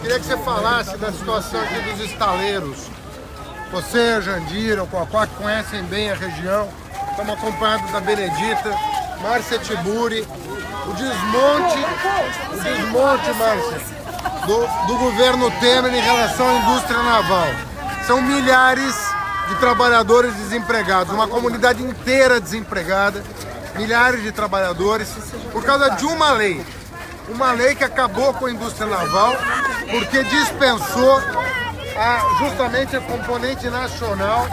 Queria que você falasse da situação aqui dos estaleiros. Você, a Jandira, o Coacá, que conhecem bem a região, estamos acompanhados da Benedita, Márcia Tiburi, o desmonte, Márcia, do governo Temer em relação à indústria naval. São milhares de trabalhadores desempregados, uma comunidade inteira desempregada, milhares de trabalhadores, por causa de uma lei que acabou com a indústria naval, porque dispensou justamente a componente nacional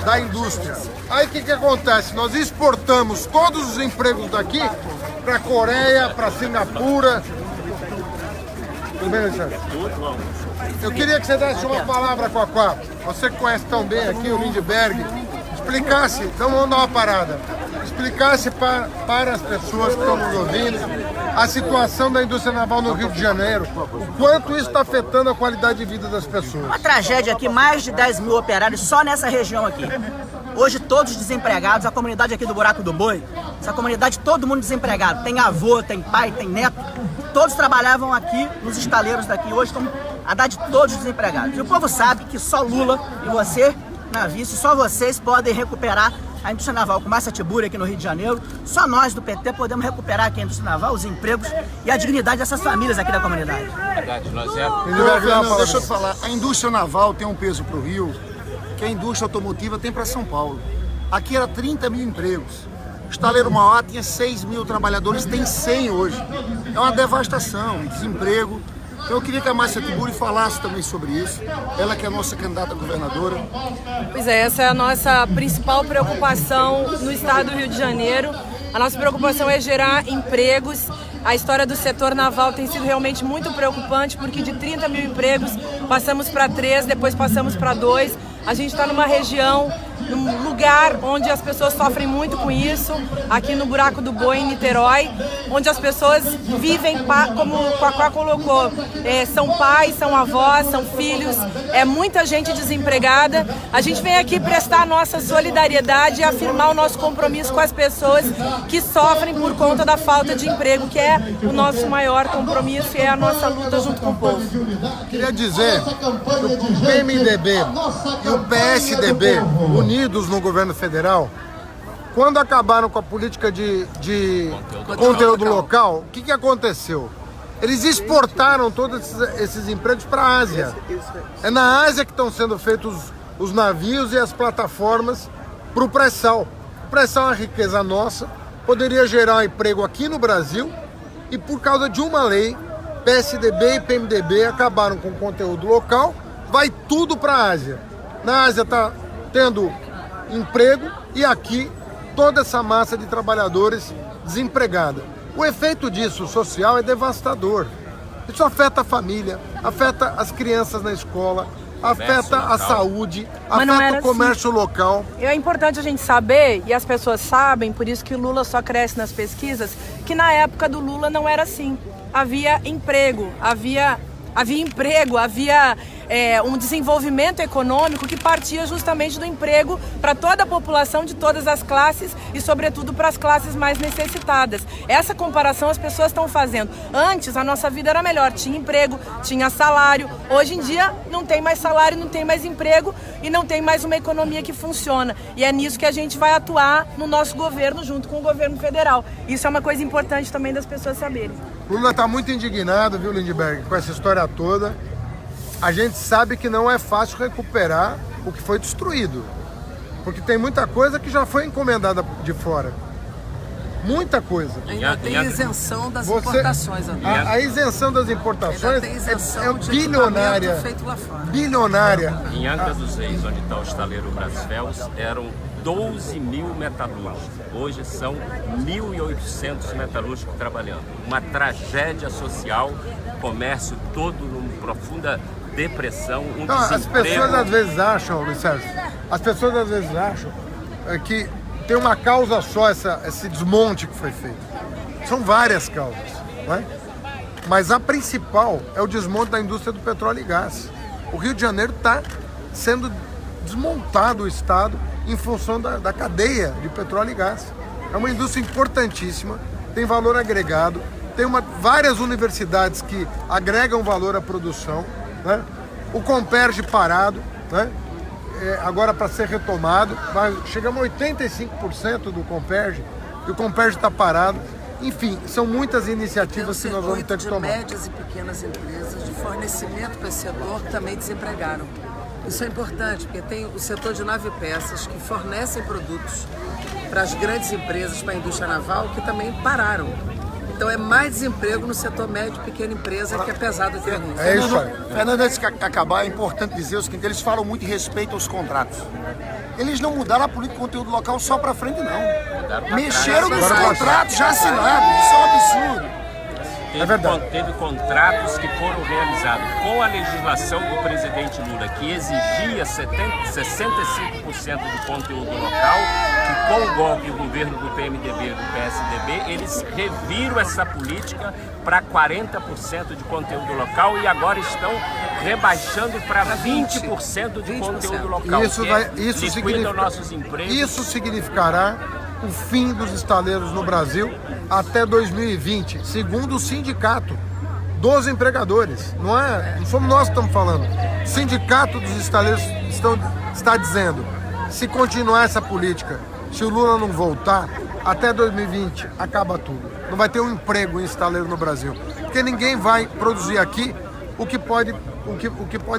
da indústria. Aí o que acontece? Nós exportamos todos os empregos daqui para a Coreia, para Singapura. Tudo bem, Alexandre? Eu queria que você desse uma palavra, Coacá. Você que conhece tão bem aqui o Lindbergh, explicasse, então vamos dar uma parada, explicasse para as pessoas que estão nos ouvindo a situação da indústria naval no Rio de Janeiro, o quanto isso está afetando a qualidade de vida das pessoas. Uma tragédia aqui, mais de 10 mil operários só nessa região aqui. Hoje todos desempregados, a comunidade aqui do Buraco do Boi, essa comunidade todo mundo desempregado, tem avô, tem pai, tem neto, todos trabalhavam aqui nos estaleiros daqui, hoje estão a dar de todos desempregados. E o povo sabe que só Lula e você, na vice, só vocês podem recuperar a indústria naval. Com Márcia Tiburi aqui no Rio de Janeiro, só nós do PT podemos recuperar aqui a indústria naval, os empregos e a dignidade dessas famílias aqui da comunidade. Verdade, Deixa eu te falar, a indústria naval tem um peso para o Rio que a indústria automotiva tem para São Paulo. Aqui era 30 mil empregos. O estaleiro Mauá tinha 6 mil trabalhadores, tem 100 hoje. É uma devastação, desemprego. Então eu queria que a Márcia Tiburi falasse também sobre isso, ela que é a nossa candidata a governadora. Pois é, essa é a nossa principal preocupação no estado do Rio de Janeiro. A nossa preocupação é gerar empregos. A história do setor naval tem sido realmente muito preocupante, porque de 30 mil empregos passamos para 3, depois passamos para 2. A gente está numa região, num lugar onde as pessoas sofrem muito com isso, aqui no Buraco do Boi, em Niterói, onde as pessoas vivem, como o Coacá colocou, são pais, são avós, são filhos, é muita gente desempregada. A gente vem aqui prestar a nossa solidariedade e afirmar o nosso compromisso com as pessoas que sofrem por conta da falta de emprego, que é o nosso maior compromisso e é a nossa luta junto com o povo. Queria dizer que o PMDB e o PSDB, unidos no governo federal, quando acabaram com a política de conteúdo local, o que aconteceu? Eles exportaram todos esses empregos para a Ásia. É na Ásia que estão sendo feitos os navios e as plataformas para o pré-sal. O pré-sal é uma riqueza nossa, poderia gerar emprego aqui no Brasil e por causa de uma lei, PSDB e PMDB acabaram com o conteúdo local, vai tudo para a Ásia. Na Ásia está tendo emprego e aqui toda essa massa de trabalhadores desempregada. O efeito disso social é devastador. Isso afeta a família, afeta as crianças na escola, afeta a saúde, afeta o comércio local. E é importante a gente saber, e as pessoas sabem, por isso que o Lula só cresce nas pesquisas, que na época do Lula não era assim. Havia emprego, havia um desenvolvimento econômico que partia justamente do emprego para toda a população de todas as classes e, sobretudo, para as classes mais necessitadas. Essa comparação as pessoas estão fazendo. Antes, a nossa vida era melhor, tinha emprego, tinha salário. Hoje em dia, não tem mais salário, não tem mais emprego e não tem mais uma economia que funciona. E é nisso que a gente vai atuar no nosso governo, junto com o governo federal. Isso é uma coisa importante também das pessoas saberem. Lula está muito indignado, viu, Lindbergh, com essa história toda. A gente sabe que não é fácil recuperar o que foi destruído, porque tem muita coisa que já foi encomendada de fora. Muita coisa. Ainda tem isenção das importações. A isenção das importações é bilionária. Bilionária. Em Angra dos Reis, onde está o estaleiro Brasfels, eram 12 mil metalúrgicos. Hoje são 1.800 metalúrgicos trabalhando. Uma tragédia social, comércio todo numa profunda depressão, desemprego. As pessoas às vezes acham, Luiz Sérgio, que tem uma causa só esse desmonte que foi feito. São várias causas, não é? Mas a principal é o desmonte da indústria do petróleo e gás. O Rio de Janeiro está sendo desmontado o Estado em função da cadeia de petróleo e gás. É uma indústria importantíssima, tem valor agregado, tem várias universidades que agregam valor à produção, né? O Comperj parado, né? Agora para ser retomado, chegamos a 85% do Comperj, e o Comperj está parado. Enfim, são muitas iniciativas que nós vamos ter que tomar. De médias e pequenas empresas de fornecimento para esse setor que também desempregaram. Isso é importante, porque tem o setor de navepeças que fornecem produtos para as grandes empresas, para a indústria naval, que também pararam. Então é mais desemprego no setor médio e pequena empresa, que é pesado ter risco. É isso aí. Fernando, antes de acabar, é importante dizer o seguinte: eles falam muito em respeito aos contratos. Eles não mudaram a política de conteúdo local só para frente, não. Mexeram nos contratos já assinados. Isso é um absurdo. Teve contratos que foram realizados com a legislação do presidente Lula, que exigia 65% do conteúdo local, que com o golpe do governo do PMDB e do PSDB, eles reviram essa política para 40% de conteúdo local e agora estão rebaixando para 20% de conteúdo local. Isso significará o fim dos estaleiros no Brasil até 2020, segundo o sindicato dos empregadores. Não somos nós que estamos falando. O sindicato dos estaleiros está dizendo: se continuar essa política, se o Lula não voltar, até 2020 acaba tudo. Não vai ter um emprego em estaleiro no Brasil, porque ninguém vai produzir aqui o que pode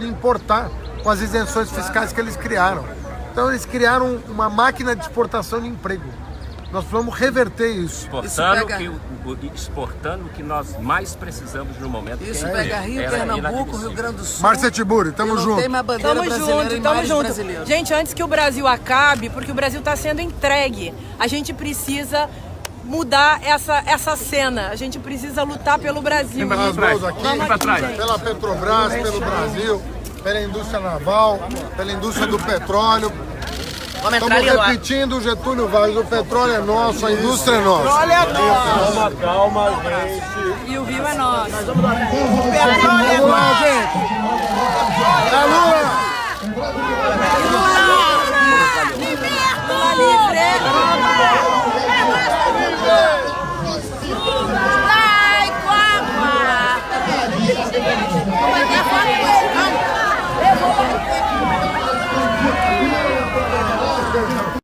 importar com as isenções fiscais que eles criaram. Então eles criaram uma máquina de exportação de emprego. Nós precisamos reverter isso. Exportando o que nós mais precisamos no momento. Isso pega Rio, Pernambuco, Rio Grande do Sul. Márcia Tiburi, tamo junto. Tem uma bandeira brasileira em mares brasileiros. Gente, antes que o Brasil acabe, porque o Brasil está sendo entregue, a gente precisa mudar essa cena. A gente precisa lutar pelo Brasil. Nós vamos aqui, pela Petrobras, pelo Brasil, pela indústria naval, pela indústria do petróleo. Estamos repetindo o Getúlio Vargas: o petróleo é nosso, a indústria é nossa. O petróleo é nosso. Calma, gente. E o Rio é nosso. O petróleo é nosso. Vamos lá, gente. É Lula!